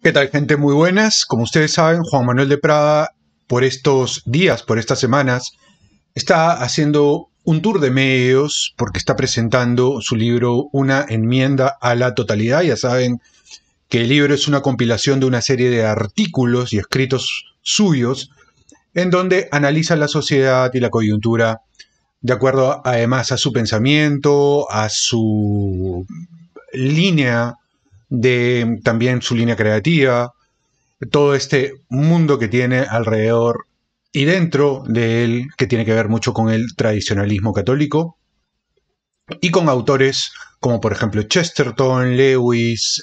¿Qué tal, gente? Muy buenas. Como ustedes saben, Juan Manuel de Prada, por estos días, por estas semanas, está haciendo un tour de medios porque está presentando su libro Una enmienda a la totalidad. Ya saben que el libro es una compilación de una serie de artículos y escritos suyos en donde analiza la sociedad y la coyuntura de acuerdo además a su pensamiento, a su línea de también su línea creativa, todo este mundo que tiene alrededor y dentro de él, que tiene que ver mucho con el tradicionalismo católico, y con autores como por ejemplo Chesterton, Lewis,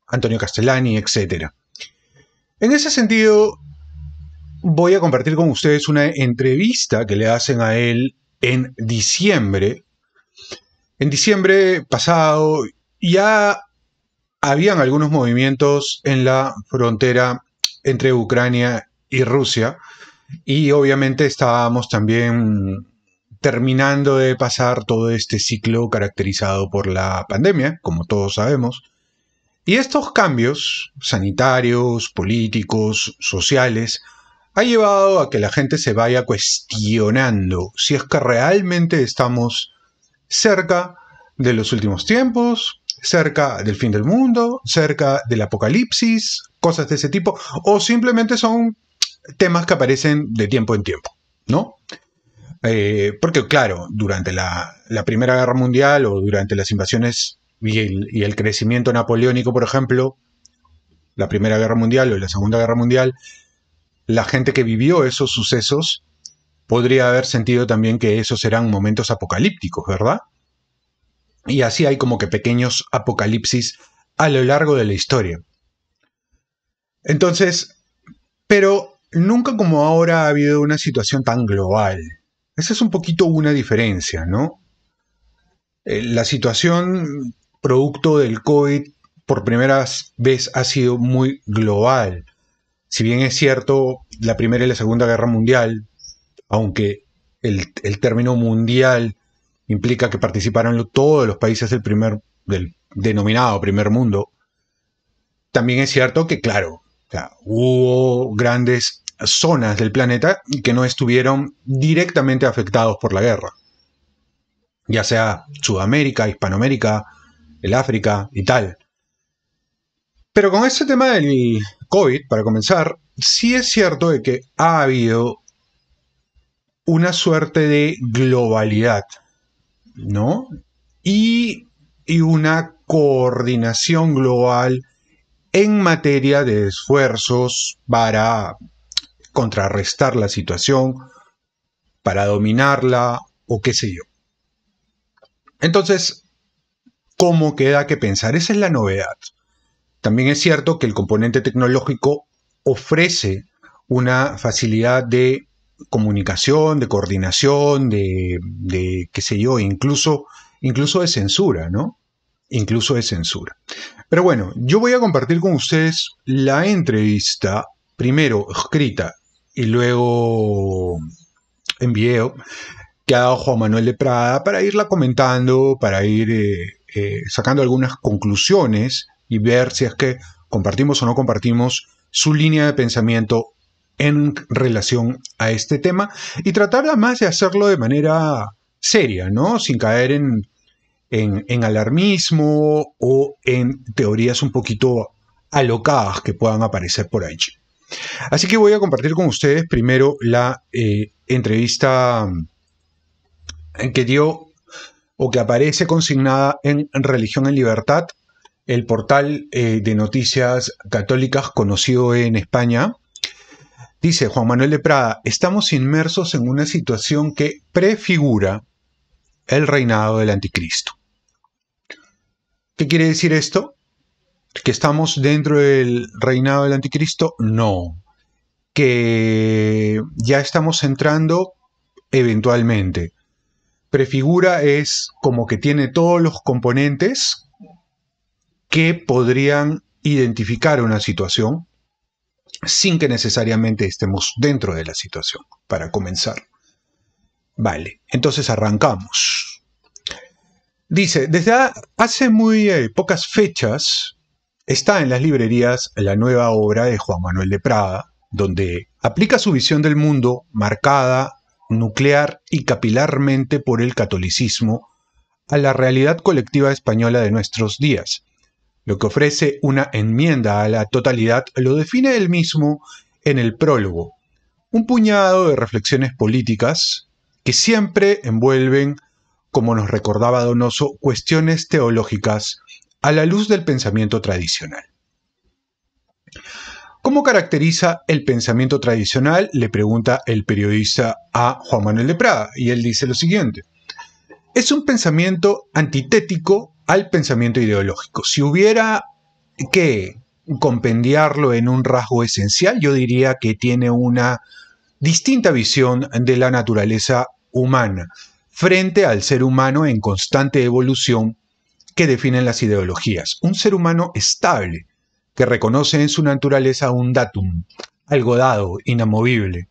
Antonio Castellani, etc. En ese sentido, voy a compartir con ustedes una entrevista que le hacen a él en diciembre. En diciembre pasado ya habían algunos movimientos en la frontera entre Ucrania y Rusia, y obviamente estábamos también terminando de pasar todo este ciclo caracterizado por la pandemia, como todos sabemos. Y estos cambios sanitarios, políticos, sociales, ha llevado a que la gente se vaya cuestionando si es que realmente estamos cerca de los últimos tiempos, cerca del fin del mundo, cerca del apocalipsis, cosas de ese tipo, o simplemente son temas que aparecen de tiempo en tiempo, ¿no? Porque claro, durante la Primera Guerra Mundial o durante las invasiones y el crecimiento napoleónico, por ejemplo, la Primera Guerra Mundial o la Segunda Guerra Mundial, la gente que vivió esos sucesos podría haber sentido también que esos eran momentos apocalípticos, ¿verdad? Y así hay como que pequeños apocalipsis a lo largo de la historia. Entonces, pero nunca como ahora ha habido una situación tan global. Esa es un poquito una diferencia, ¿no? La situación producto del COVID por primera vez ha sido muy global. Si bien es cierto, la Primera y la Segunda Guerra Mundial, aunque el término mundial implica que participaron todos los países del denominado primer mundo, también es cierto que, claro, o sea, hubo grandes zonas del planeta que no estuvieron directamente afectados por la guerra, ya sea Sudamérica, Hispanoamérica, el África y tal. Pero con este tema del COVID, para comenzar, sí es cierto de que ha habido una suerte de globalidad, ¿no? Y, y una coordinación global en materia de esfuerzos para contrarrestar la situación, para dominarla o qué sé yo. Entonces, ¿cómo queda que pensar? Esa es la novedad. También es cierto que el componente tecnológico ofrece una facilidad de comunicación, de coordinación, de qué sé yo, incluso de censura, ¿no? Incluso de censura. Pero bueno, yo voy a compartir con ustedes la entrevista, primero escrita y luego en video, que ha dado Juan Manuel de Prada, para irla comentando, para ir sacando algunas conclusiones y ver si es que compartimos o no compartimos su línea de pensamiento en relación a este tema, y tratar además de hacerlo de manera seria, ¿no? Sin caer en alarmismo o en teorías un poquito alocadas que puedan aparecer por allí. Así que voy a compartir con ustedes primero la entrevista que dio o que aparece consignada en Religión en Libertad, el portal de noticias católicas conocido en España. Dice Juan Manuel de Prada: estamos inmersos en una situación que prefigura el reinado del anticristo. ¿Qué quiere decir esto? ¿Que estamos dentro del reinado del anticristo? No. Que ya estamos entrando eventualmente. Prefigura es como que tiene todos los componentes que podrían identificar una situación sin que necesariamente estemos dentro de la situación, para comenzar. Vale, entonces arrancamos. Dice, desde hace muy pocas fechas, está en las librerías la nueva obra de Juan Manuel de Prada, donde aplica su visión del mundo marcada nuclear y capilarmente por el catolicismo a la realidad colectiva española de nuestros días. Lo que ofrece una enmienda a la totalidad lo define él mismo en el prólogo, un puñado de reflexiones políticas que siempre envuelven, como nos recordaba Donoso, cuestiones teológicas a la luz del pensamiento tradicional. ¿Cómo caracteriza el pensamiento tradicional?, le pregunta el periodista a Juan Manuel de Prada, y él dice lo siguiente: es un pensamiento antitético al pensamiento ideológico. Si hubiera que compendiarlo en un rasgo esencial, yo diría que tiene una distinta visión de la naturaleza humana frente al ser humano en constante evolución que definen las ideologías. Un ser humano estable, que reconoce en su naturaleza un datum, algo dado, inamovible.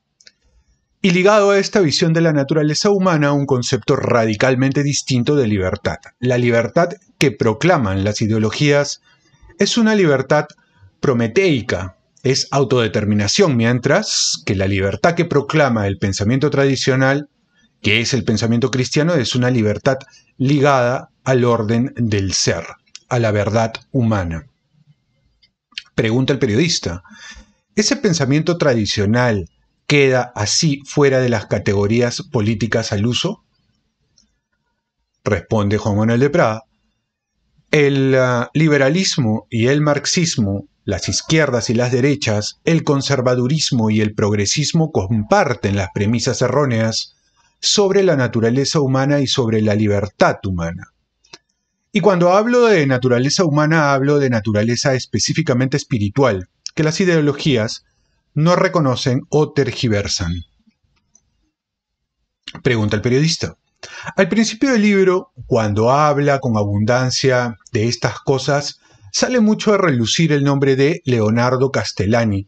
Y ligado a esta visión de la naturaleza humana, un concepto radicalmente distinto de libertad. La libertad que proclaman las ideologías es una libertad prometeica, es autodeterminación, mientras que la libertad que proclama el pensamiento tradicional, que es el pensamiento cristiano, es una libertad ligada al orden del ser, a la verdad humana. Pregunta el periodista: ¿ese pensamiento tradicional queda así fuera de las categorías políticas al uso? Responde Juan Manuel de Prada: el liberalismo y el marxismo, las izquierdas y las derechas, el conservadurismo y el progresismo comparten las premisas erróneas sobre la naturaleza humana y sobre la libertad humana. Y cuando hablo de naturaleza humana, hablo de naturaleza específicamente espiritual, que las ideologías no reconocen o tergiversan. Pregunta el periodista: al principio del libro, cuando habla con abundancia de estas cosas, sale mucho a relucir el nombre de Leonardo Castellani,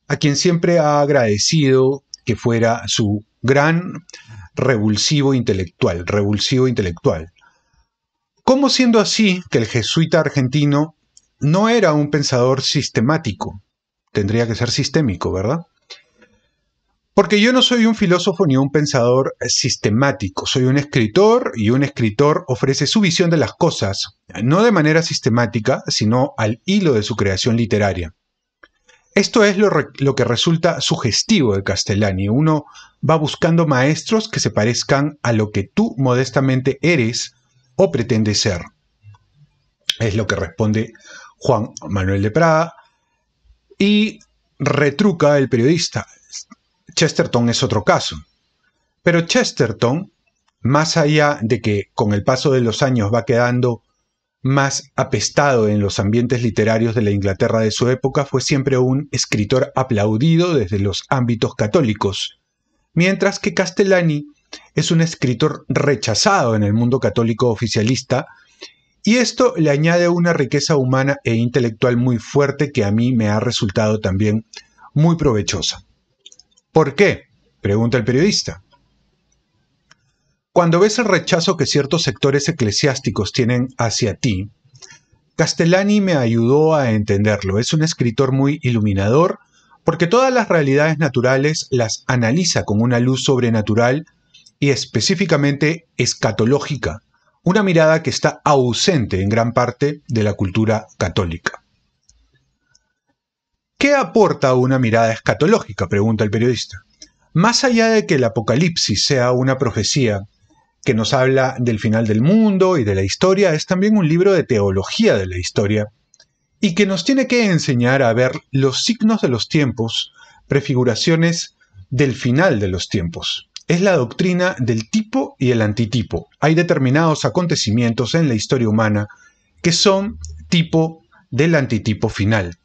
a quien siempre ha agradecido que fuera su gran revulsivo intelectual. ¿Cómo, siendo así, que el jesuita argentino no era un pensador sistemático? Tendría que ser sistémico, ¿verdad? Porque yo no soy un filósofo ni un pensador sistemático, soy un escritor, y un escritor ofrece su visión de las cosas, no de manera sistemática, sino al hilo de su creación literaria. Esto es lo que resulta sugestivo de Castellani. Uno va buscando maestros que se parezcan a lo que tú modestamente eres o pretendes ser. Es lo que responde Juan Manuel de Prada, y retruca el periodista: Chesterton es otro caso. Pero Chesterton, más allá de que con el paso de los años va quedando más apestado en los ambientes literarios de la Inglaterra de su época, fue siempre un escritor aplaudido desde los ámbitos católicos, mientras que Castellani es un escritor rechazado en el mundo católico oficialista, y esto le añade una riqueza humana e intelectual muy fuerte que a mí me ha resultado también muy provechosa. ¿Por qué?, pregunta el periodista. Cuando ves el rechazo que ciertos sectores eclesiásticos tienen hacia ti, Castellani me ayudó a entenderlo. Es un escritor muy iluminador porque todas las realidades naturales las analiza con una luz sobrenatural y específicamente escatológica, una mirada que está ausente en gran parte de la cultura católica. ¿Qué aporta una mirada escatológica?, pregunta el periodista. Más allá de que el Apocalipsis sea una profecía que nos habla del final del mundo y de la historia, es también un libro de teología de la historia y que nos tiene que enseñar a ver los signos de los tiempos, prefiguraciones del final de los tiempos. Es la doctrina del tipo y el antitipo. Hay determinados acontecimientos en la historia humana que son tipo del antitipo final.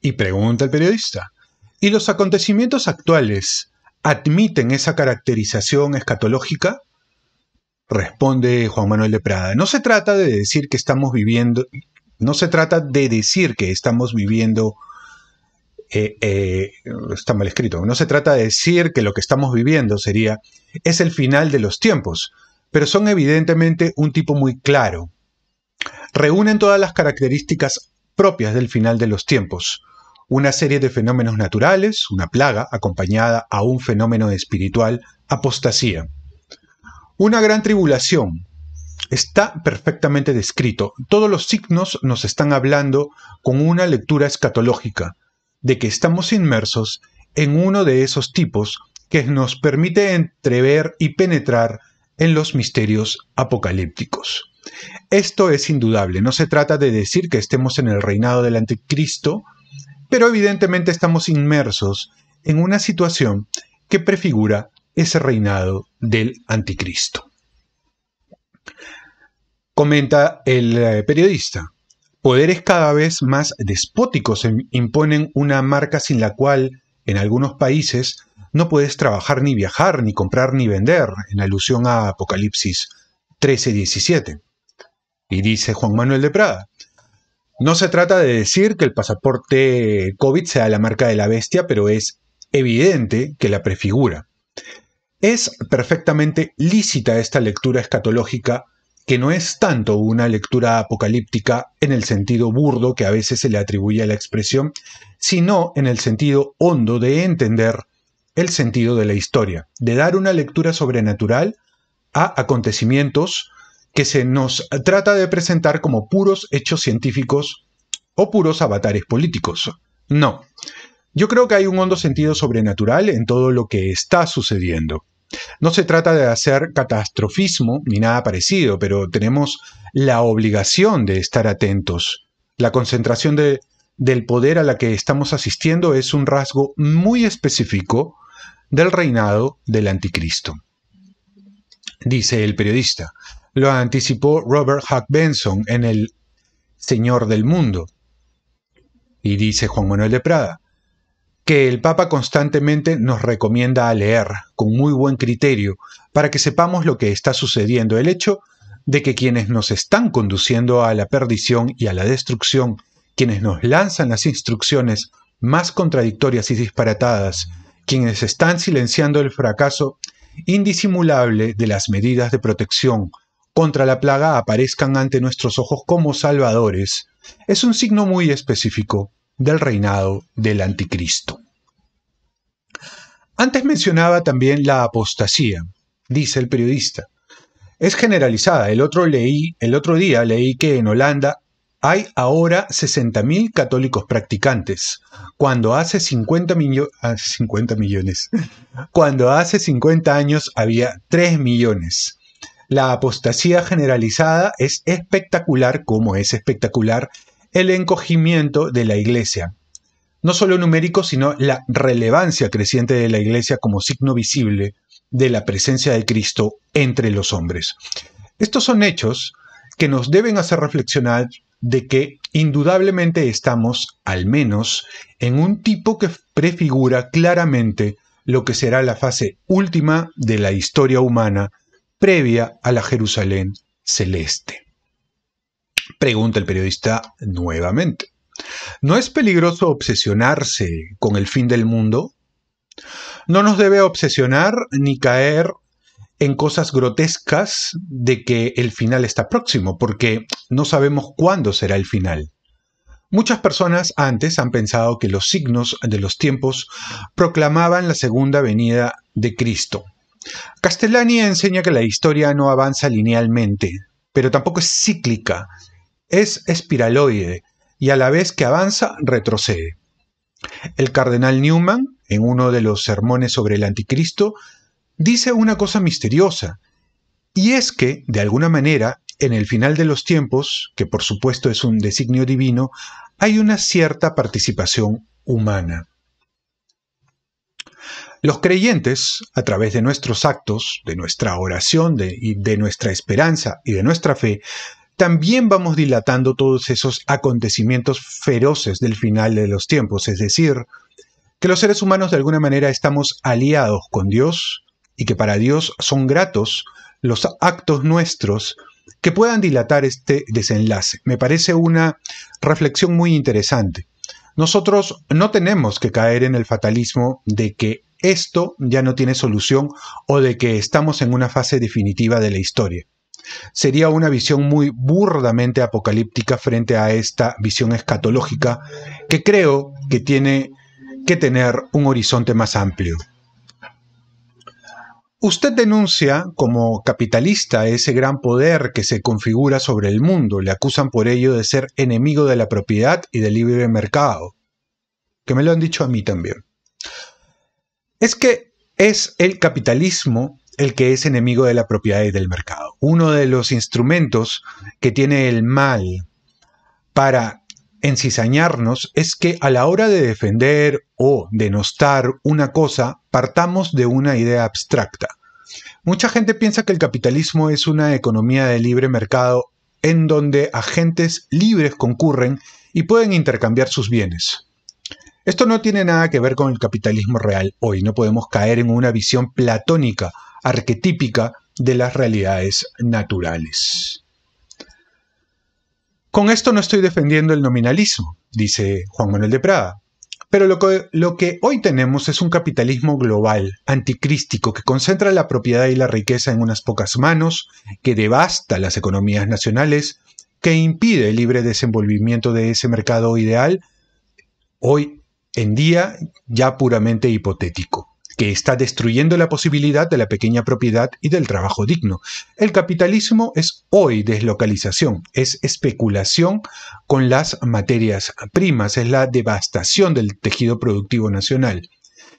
Y pregunta el periodista: ¿y los acontecimientos actuales admiten esa caracterización escatológica? Responde Juan Manuel de Prada: no se trata de decir que estamos viviendo, está mal escrito, no se trata de decir que lo que estamos viviendo es el final de los tiempos, pero son evidentemente un tipo muy claro. reúnen todas las características propias del final de los tiempos. Una serie de fenómenos naturales, una plaga acompañada a un fenómeno espiritual, apostasía. Una gran tribulación. Está perfectamente descrito. Todos los signos nos están hablando con una lectura escatológica, de que estamos inmersos en uno de esos tipos que nos permite entrever y penetrar en los misterios apocalípticos. Esto es indudable, no se trata de decir que estemos en el reinado del anticristo, pero evidentemente estamos inmersos en una situación que prefigura ese reinado del anticristo. Comenta el periodista, poderes cada vez más despóticos imponen una marca sin la cual, en algunos países, no puedes trabajar ni viajar, ni comprar ni vender, en alusión a Apocalipsis 13:17. Y dice Juan Manuel de Prada, no se trata de decir que el pasaporte COVID sea la marca de la bestia, pero es evidente que la prefigura. Es perfectamente lícita esta lectura escatológica, que no es tanto una lectura apocalíptica en el sentido burdo que a veces se le atribuye a la expresión, sino en el sentido hondo de entender el sentido de la historia, de dar una lectura sobrenatural a acontecimientos que se nos trata de presentar como puros hechos científicos o puros avatares políticos. No, yo creo que hay un hondo sentido sobrenatural en todo lo que está sucediendo. No se trata de hacer catastrofismo ni nada parecido, pero tenemos la obligación de estar atentos. La concentración del poder a la que estamos asistiendo es un rasgo muy específico del reinado del anticristo. Dice el periodista, lo anticipó Robert Hugh Benson en El Señor del Mundo. Y dice Juan Manuel de Prada, que el Papa constantemente nos recomienda a leer con muy buen criterio para que sepamos lo que está sucediendo. El hecho de que quienes nos están conduciendo a la perdición y a la destrucción, quienes nos lanzan las instrucciones más contradictorias y disparatadas, quienes están silenciando el fracaso indisimulable de las medidas de protección contra la plaga aparezcan ante nuestros ojos como salvadores, es un signo muy específico del reinado del anticristo. Antes mencionaba también la apostasía, dice el periodista. Es generalizada. El otro día leí que en Holanda hay ahora 60.000 católicos practicantes, cuando hace 50 millones. Cuando hace 50 años había 3 millones. La apostasía generalizada es espectacular, como es espectacular el encogimiento de la Iglesia. No solo numérico, sino la relevancia creciente de la Iglesia como signo visible de la presencia de Cristo entre los hombres. Estos son hechos que nos deben hacer reflexionar de que indudablemente estamos, al menos, en un tipo que prefigura claramente lo que será la fase última de la historia humana previa a la Jerusalén celeste. Pregunta el periodista nuevamente. ¿No es peligroso obsesionarse con el fin del mundo? No nos debe obsesionar ni caer en cosas grotescas de que el final está próximo, porque no sabemos cuándo será el final. Muchas personas antes han pensado que los signos de los tiempos proclamaban la segunda venida de Cristo. Castellani enseña que la historia no avanza linealmente, pero tampoco es cíclica, es espiraloide, y a la vez que avanza, retrocede. El cardenal Newman, en uno de los sermones sobre el anticristo, dice una cosa misteriosa, y es que, de alguna manera, en el final de los tiempos, que por supuesto es un designio divino, hay una cierta participación humana. Los creyentes, a través de nuestros actos, de nuestra oración, de nuestra esperanza y de nuestra fe, también vamos dilatando todos esos acontecimientos feroces del final de los tiempos, es decir, que los seres humanos de alguna manera estamos aliados con Dios y que para Dios son gratos los actos nuestros que puedan dilatar este desenlace. Me parece una reflexión muy interesante. Nosotros no tenemos que caer en el fatalismo de que esto ya no tiene solución o de que estamos en una fase definitiva de la historia. Sería una visión muy burdamente apocalíptica frente a esta visión escatológica que creo que tiene que tener un horizonte más amplio. Usted denuncia como capitalista ese gran poder que se configura sobre el mundo. Le acusan por ello de ser enemigo de la propiedad y del libre mercado. Que me lo han dicho a mí también. Es que es el capitalismo el que es enemigo de la propiedad y del mercado. Uno de los instrumentos que tiene el mal para encizañarnos es que a la hora de defender o denostar una cosa, partamos de una idea abstracta. Mucha gente piensa que el capitalismo es una economía de libre mercado en donde agentes libres concurren y pueden intercambiar sus bienes. Esto no tiene nada que ver con el capitalismo real hoy. No podemos caer en una visión platónica, arquetípica de las realidades naturales. Con esto no estoy defendiendo el nominalismo, dice Juan Manuel de Prada, pero lo que hoy tenemos es un capitalismo global, anticrístico, que concentra la propiedad y la riqueza en unas pocas manos, que devasta las economías nacionales, que impide el libre desenvolvimiento de ese mercado ideal, hoy en día ya puramente hipotético, que está destruyendo la posibilidad de la pequeña propiedad y del trabajo digno. El capitalismo es hoy deslocalización, es especulación con las materias primas, es la devastación del tejido productivo nacional,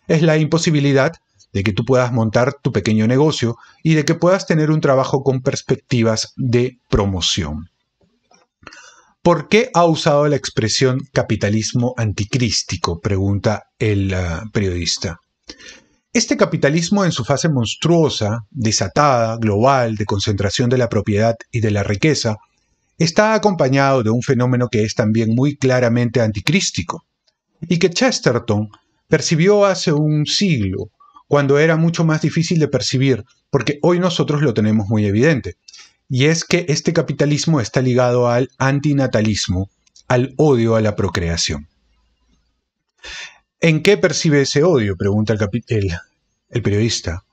es la imposibilidad de que tú puedas montar tu pequeño negocio y de que puedas tener un trabajo con perspectivas de promoción. ¿Por qué ha usado la expresión capitalismo anticrístico?, pregunta el periodista. Este capitalismo en su fase monstruosa, desatada, global, de concentración de la propiedad y de la riqueza, está acompañado de un fenómeno que es también muy claramente anticrístico, y que Chesterton percibió hace un siglo, cuando era mucho más difícil de percibir, porque hoy nosotros lo tenemos muy evidente. Y es que este capitalismo está ligado al antinatalismo, al odio a la procreación. ¿En qué percibe ese odio?, pregunta el periodista.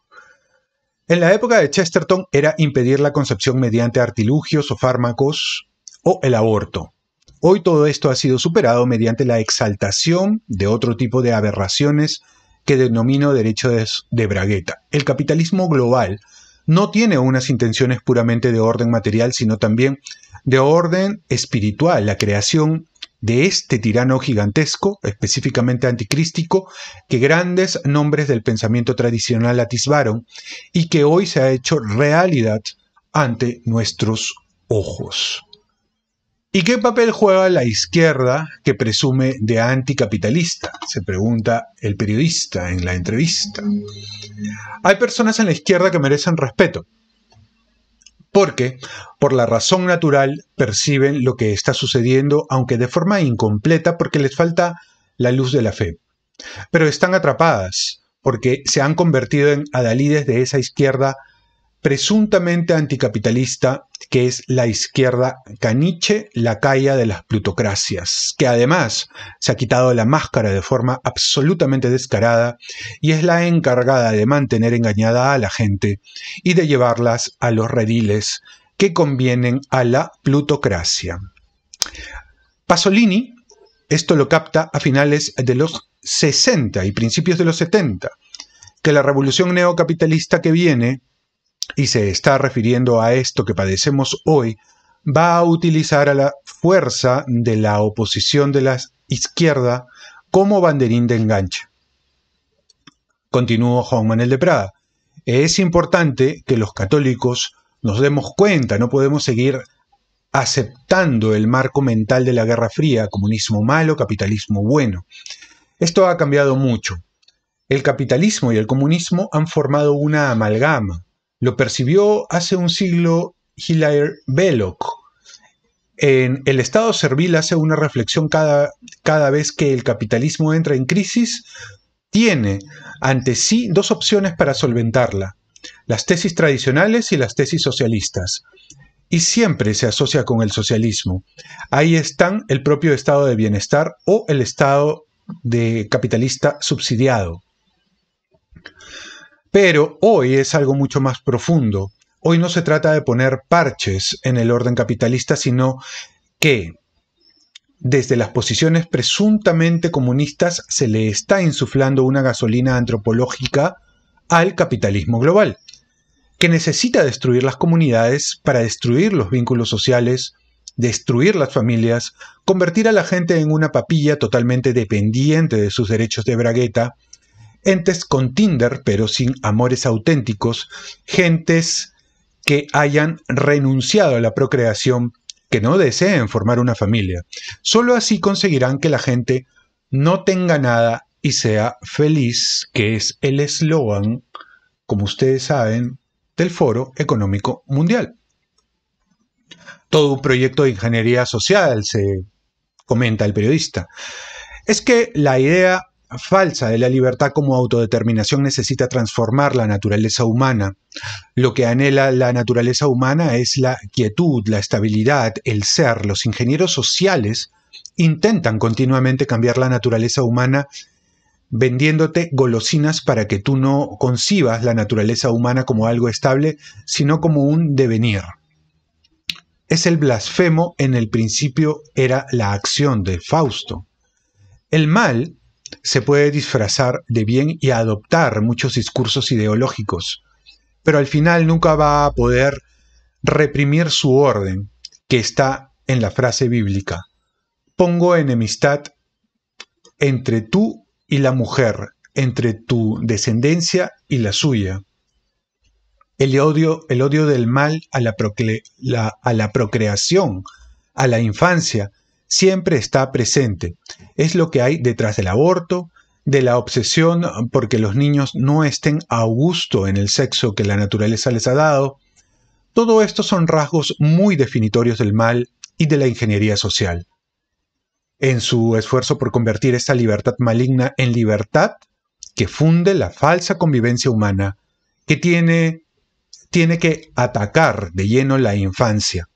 En la época de Chesterton era impedir la concepción mediante artilugios o fármacos o el aborto. Hoy todo esto ha sido superado mediante la exaltación de otro tipo de aberraciones que denomino derechos de bragueta. El capitalismo global no tiene unas intenciones puramente de orden material, sino también de orden espiritual, la creación de este tirano gigantesco, específicamente anticrístico, que grandes nombres del pensamiento tradicional atisbaron y que hoy se ha hecho realidad ante nuestros ojos. ¿Y qué papel juega la izquierda que presume de anticapitalista?, se pregunta el periodista en la entrevista. Hay personas en la izquierda que merecen respeto, porque, por la razón natural, perciben lo que está sucediendo, aunque de forma incompleta, porque les falta la luz de la fe. Pero están atrapadas, porque se han convertido en adalides de esa izquierda presuntamente anticapitalista, que es la izquierda caniche, lacaya de las plutocracias, que además se ha quitado la máscara de forma absolutamente descarada y es la encargada de mantener engañada a la gente y de llevarlas a los rediles que convienen a la plutocracia. Pasolini esto lo capta a finales de los 60 y principios de los 70, que la revolución neocapitalista que viene, y se está refiriendo a esto que padecemos hoy, va a utilizar a la fuerza de la oposición de la izquierda como banderín de enganche. Continuó Juan Manuel de Prada. Es importante que los católicos nos demos cuenta, no podemos seguir aceptando el marco mental de la Guerra Fría, comunismo malo, capitalismo bueno. Esto ha cambiado mucho. El capitalismo y el comunismo han formado una amalgama. Lo percibió hace un siglo Hilaire Belloc. En El Estado Servil hace una reflexión cada vez que el capitalismo entra en crisis, tiene ante sí dos opciones para solventarla: las tesis tradicionales y las tesis socialistas. Y siempre se asocia con el socialismo. Ahí están el propio estado de bienestar o el estado de capitalista subsidiado. Pero hoy es algo mucho más profundo. Hoy no se trata de poner parches en el orden capitalista, sino que desde las posiciones presuntamente comunistas se le está insuflando una gasolina antropológica al capitalismo global, que necesita destruir las comunidades para destruir los vínculos sociales, destruir las familias, convertir a la gente en una papilla totalmente dependiente de sus derechos de bragueta, entes con Tinder pero sin amores auténticos, gentes que hayan renunciado a la procreación, que no deseen formar una familia. Solo así conseguirán que la gente no tenga nada y sea feliz, que es el eslogan, como ustedes saben, del Foro Económico Mundial. Todo un proyecto de ingeniería social, se comenta el periodista. Es que la idea falsa de la libertad como autodeterminación necesita transformar la naturaleza humana. Lo que anhela la naturaleza humana es la quietud, la estabilidad, el ser. Los ingenieros sociales intentan continuamente cambiar la naturaleza humana vendiéndote golosinas para que tú no concibas la naturaleza humana como algo estable, sino como un devenir. Es el blasfemo en el principio era la acción de Fausto. El mal se puede disfrazar de bien y adoptar muchos discursos ideológicos, pero al final nunca va a poder reprimir su orden, que está en la frase bíblica: pongo enemistad entre tú y la mujer, entre tu descendencia y la suya. El odio del mal a la procreación, a la infancia, siempre está presente. Es lo que hay detrás del aborto, de la obsesión porque los niños no estén a gusto en el sexo que la naturaleza les ha dado. Todo esto son rasgos muy definitorios del mal y de la ingeniería social. En su esfuerzo por convertir esta libertad maligna en libertad que funde la falsa convivencia humana, que tiene que atacar de lleno la infancia.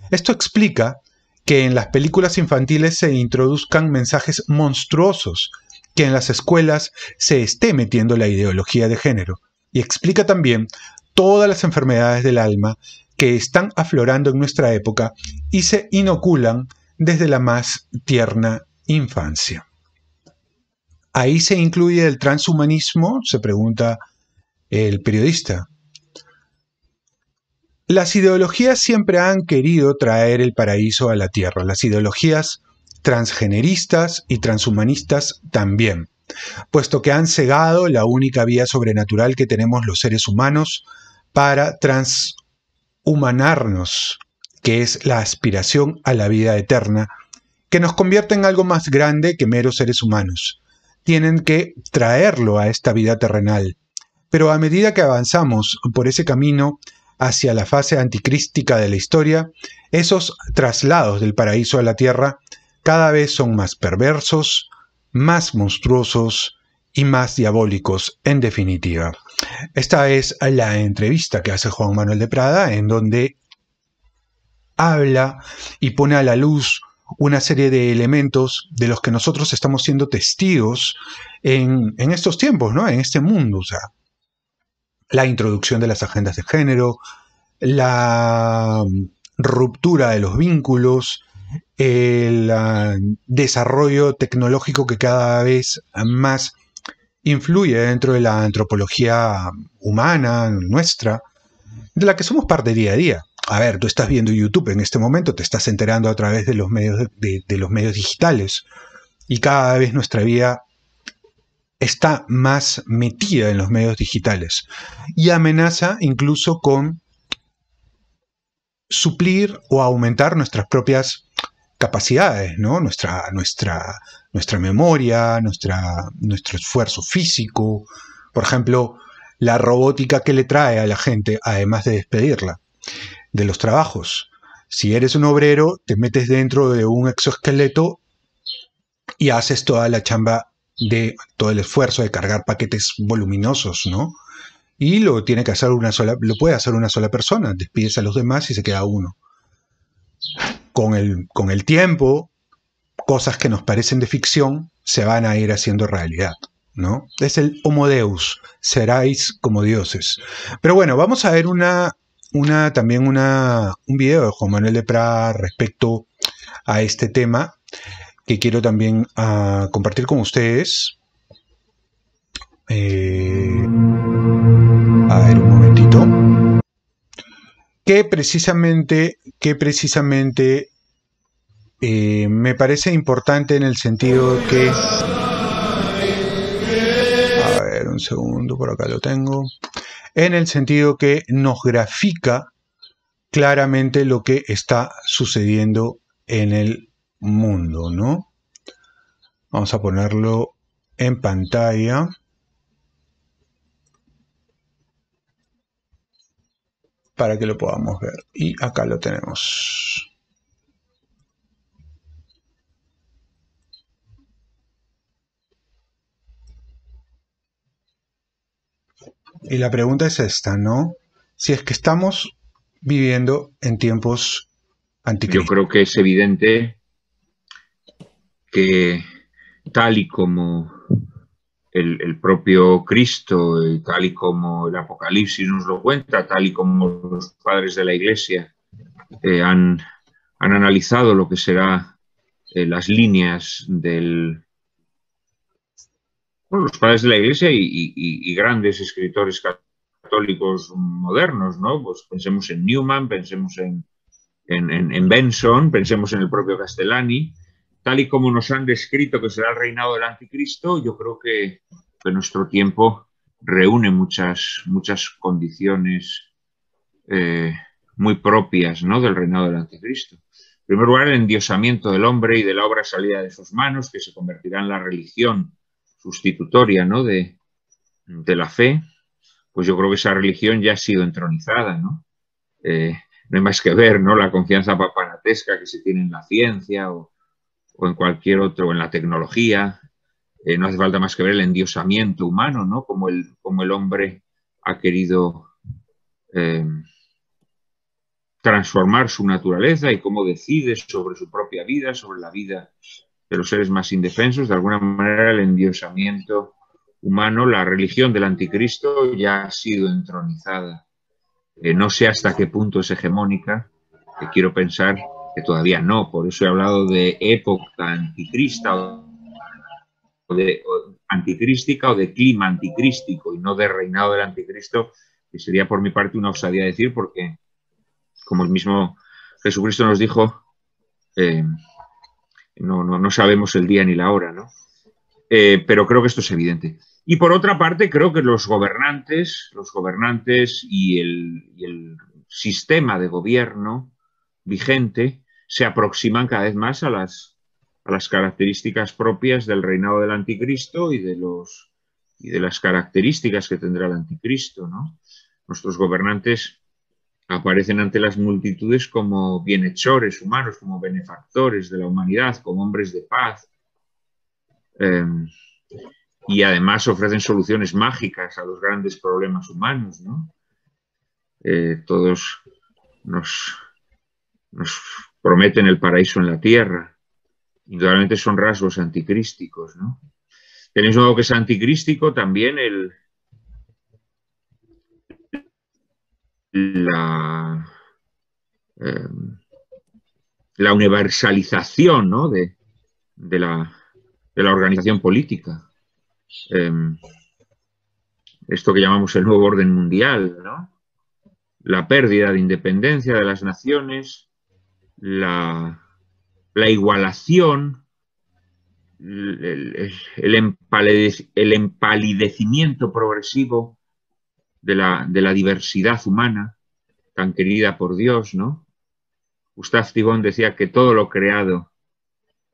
Esto explica que en las películas infantiles se introduzcan mensajes monstruosos, que en las escuelas se esté metiendo la ideología de género, y explica también todas las enfermedades del alma que están aflorando en nuestra época y se inoculan desde la más tierna infancia. ¿Ahí se incluye el transhumanismo?, se pregunta el periodista. Las ideologías siempre han querido traer el paraíso a la tierra, las ideologías transgeneristas y transhumanistas también, puesto que han cegado la única vía sobrenatural que tenemos los seres humanos para transhumanarnos, que es la aspiración a la vida eterna, que nos convierte en algo más grande que meros seres humanos. Tienen que traerlo a esta vida terrenal, pero a medida que avanzamos por ese camino hacia la fase anticrística de la historia, esos traslados del paraíso a la tierra cada vez son más perversos, más monstruosos y más diabólicos, en definitiva. Esta es la entrevista que hace Juan Manuel de Prada, en donde habla y pone a la luz una serie de elementos de los que nosotros estamos siendo testigos en estos tiempos, ¿no?, en este mundo. O sea, la introducción de las agendas de género, la ruptura de los vínculos, el desarrollo tecnológico que cada vez más influye dentro de la antropología humana nuestra, de la que somos parte día a día. A ver, tú estás viendo YouTube en este momento, te estás enterando a través de los medios, de los medios digitales, y cada vez nuestra vida está más metida en los medios digitales y amenaza incluso con suplir o aumentar nuestras propias capacidades, ¿no? Nuestra memoria, nuestro esfuerzo físico. Por ejemplo, la robótica que le trae a la gente, además de despedirla de los trabajos. Si eres un obrero, te metes dentro de un exoesqueleto y haces toda la chamba de todo el esfuerzo de cargar paquetes voluminosos, ¿no? Y lo puede hacer una sola persona, despides a los demás y se queda uno. Con el tiempo, cosas que nos parecen de ficción se van a ir haciendo realidad, ¿no? Es el Homo Deus, seráis como dioses. Pero bueno, vamos a ver una también un video de Juan Manuel de Prada respecto a este tema que quiero también compartir con ustedes. A ver, un momentito. Que precisamente me parece importante en el sentido que... A ver, un segundo, por acá lo tengo. En el sentido que nos grafica claramente lo que está sucediendo en el mundo, ¿no? Vamos a ponerlo en pantalla para que lo podamos ver. Y acá lo tenemos. Y la pregunta es esta, ¿no? Si es que estamos viviendo en tiempos Yo anticristo. creo que es evidente que tal y como el propio Cristo, y tal y como el Apocalipsis nos lo cuenta, tal y como los padres de la Iglesia han analizado lo que será las líneas bueno, los padres de la Iglesia y grandes escritores católicos modernos, ¿no? Pues pensemos en Newman, pensemos en Benson, pensemos en el propio Castellani, tal y como nos han descrito que será el reinado del anticristo. Yo creo que nuestro tiempo reúne muchas condiciones eh, muy propias, ¿no?, del reinado del anticristo. En primer lugar, el endiosamiento del hombre y de la obra salida de sus manos, que se convertirá en la religión sustitutoria, ¿no?, de la fe. Pues yo creo que esa religión ya ha sido entronizada, ¿no? No hay más que ver, ¿no?, la confianza papanatesca que se tiene en la ciencia o en cualquier otro, o en la tecnología. No hace falta más que ver el endiosamiento humano, ¿no?, como el hombre ha querido eh, transformar su naturaleza y cómo decide sobre su propia vida, sobre la vida de los seres más indefensos. De alguna manera, el endiosamiento humano, la religión del anticristo ya ha sido entronizada. No sé hasta qué punto es hegemónica, que quiero pensar que todavía no. Por eso he hablado de época anticrista anticrística o de clima anticrístico y no de reinado del anticristo, que sería por mi parte una osadía decir, porque como el mismo Jesucristo nos dijo, eh, no sabemos el día ni la hora, ¿no? Pero creo que esto es evidente. Y por otra parte, creo que los gobernantes y el sistema de gobierno vigente se aproximan cada vez más a las características propias del reinado del anticristo y de las características que tendrá el anticristo, ¿no? Nuestros gobernantes aparecen ante las multitudes como bienhechores humanos, como benefactores de la humanidad, como hombres de paz. Y además ofrecen soluciones mágicas a los grandes problemas humanos, ¿no? Todos nos prometen el paraíso en la tierra. Indudablemente son rasgos anticrísticos, ¿no? Tenéis algo que es anticrístico también la, eh, la universalización, ¿no?, de la organización política. Esto que llamamos el nuevo orden mundial, ¿no? La pérdida de independencia de las naciones, la igualación, el empalidecimiento progresivo de la diversidad humana, tan querida por Dios, ¿no? Gustave Thibon decía que todo lo creado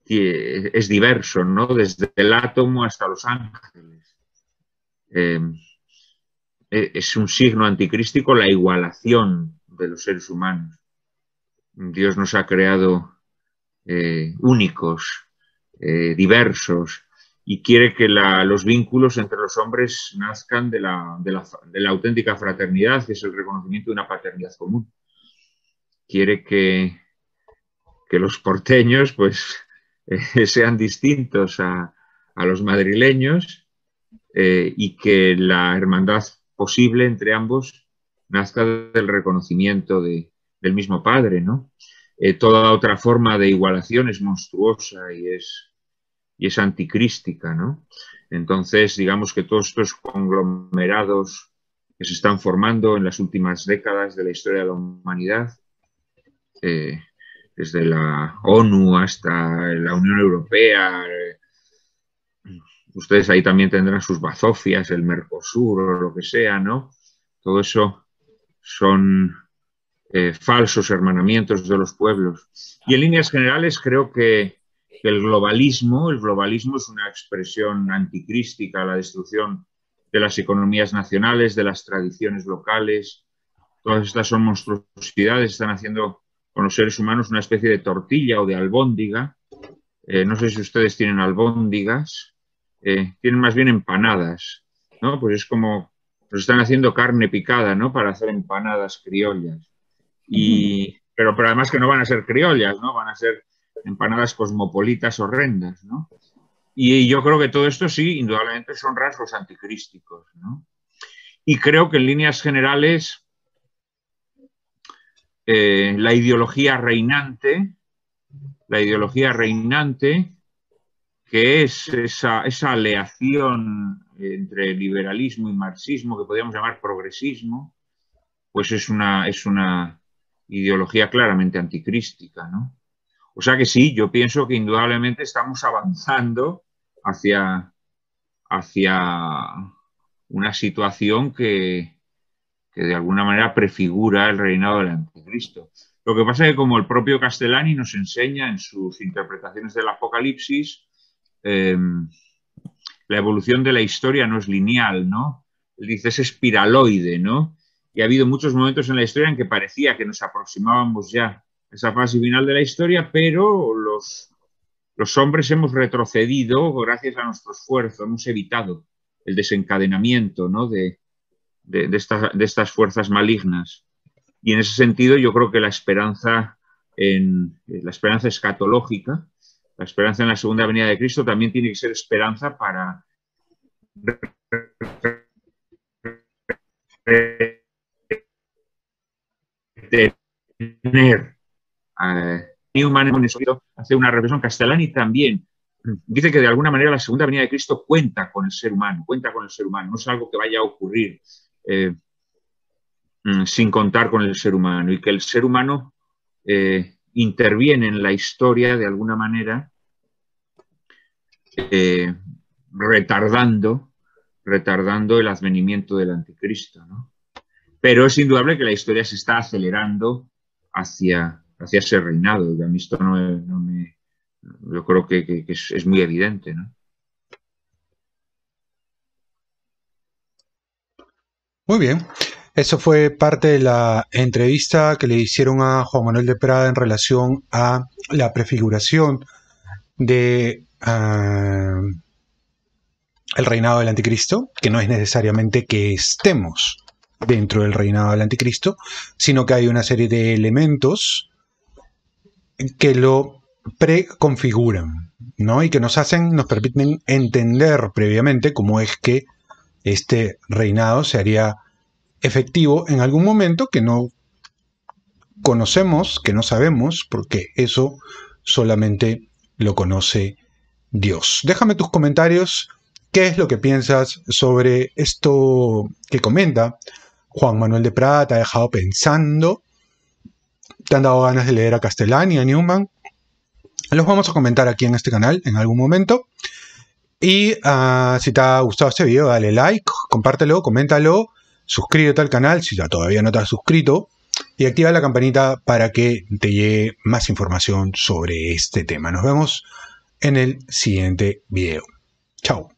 es diverso, ¿no?, desde el átomo hasta los ángeles. Es un signo anticrístico la igualación de los seres humanos. Dios nos ha creado únicos, diversos, y quiere que los vínculos entre los hombres nazcan de la auténtica fraternidad, que es el reconocimiento de una paternidad común. Quiere que los porteños pues sean distintos a los madrileños, y que la hermandad posible entre ambos nazca del reconocimiento del mismo Padre, ¿no? Toda otra forma de igualación es monstruosa y es anticrística, ¿no? Entonces, digamos que todos estos conglomerados que se están formando en las últimas décadas de la historia de la humanidad, desde la ONU hasta la Unión Europea, ustedes ahí también tendrán sus bazofias, el Mercosur o lo que sea, ¿no? Todo eso son falsos hermanamientos de los pueblos. Y en líneas generales creo que el globalismo es una expresión anticrística, la destrucción de las economías nacionales, de las tradiciones locales. Todas estas son monstruosidades, están haciendo con los seres humanos una especie de tortilla o de albóndiga. No sé si ustedes tienen albóndigas, tienen más bien empanadas, ¿no? Pues es como, nos están haciendo carne picada, ¿no? Para hacer empanadas criollas. Pero además que no van a ser criollas, ¿no? Van a ser empanadas cosmopolitas horrendas, ¿no? Y yo creo que todo esto sí, indudablemente son rasgos anticrísticos, ¿no? Y creo que en líneas generales la ideología reinante, que es esa aleación entre liberalismo y marxismo, que podríamos llamar progresismo, pues es una ideología claramente anticrística, ¿no? O sea que sí, yo pienso que indudablemente estamos avanzando hacia una situación que de alguna manera prefigura el reinado del anticristo. Lo que pasa es que como el propio Castellani nos enseña en sus interpretaciones del Apocalipsis, la evolución de la historia no es lineal, ¿no? Él dice es espiraloide, ¿no? Y ha habido muchos momentos en la historia en que parecía que nos aproximábamos ya a esa fase final de la historia, pero los hombres hemos retrocedido gracias a nuestro esfuerzo, hemos evitado el desencadenamiento, ¿no? de estas fuerzas malignas. Y en ese sentido yo creo que la esperanza escatológica, la esperanza en la segunda venida de Cristo también tiene que ser esperanza para tener Newman hace una reflexión, Castellani también dice que de alguna manera la segunda venida de Cristo cuenta con el ser humano, no es algo que vaya a ocurrir sin contar con el ser humano, y que el ser humano interviene en la historia de alguna manera retardando el advenimiento del anticristo, ¿no? Pero es indudable que la historia se está acelerando hacia ese reinado. Y a mí esto yo creo que es muy evidente, ¿no? Muy bien. Eso fue parte de la entrevista que le hicieron a Juan Manuel de Prada en relación a la prefiguración de el reinado del anticristo, que no es necesariamente que estemos dentro del reinado del anticristo, sino que hay una serie de elementos que lo preconfiguran, ¿no? Y que nos permiten entender previamente cómo es que este reinado se haría efectivo en algún momento que no conocemos, que no sabemos, porque eso solamente lo conoce Dios. Déjame tus comentarios. ¿Qué es lo que piensas sobre esto que comenta Juan Manuel de Prada? ¿Te ha dejado pensando? ¿Te han dado ganas de leer a Castellani, a Newman? Los vamos a comentar aquí en este canal en algún momento. Y si te ha gustado este video, dale like, compártelo, coméntalo, suscríbete al canal si todavía no te has suscrito y activa la campanita para que te llegue más información sobre este tema. Nos vemos en el siguiente video. Chao.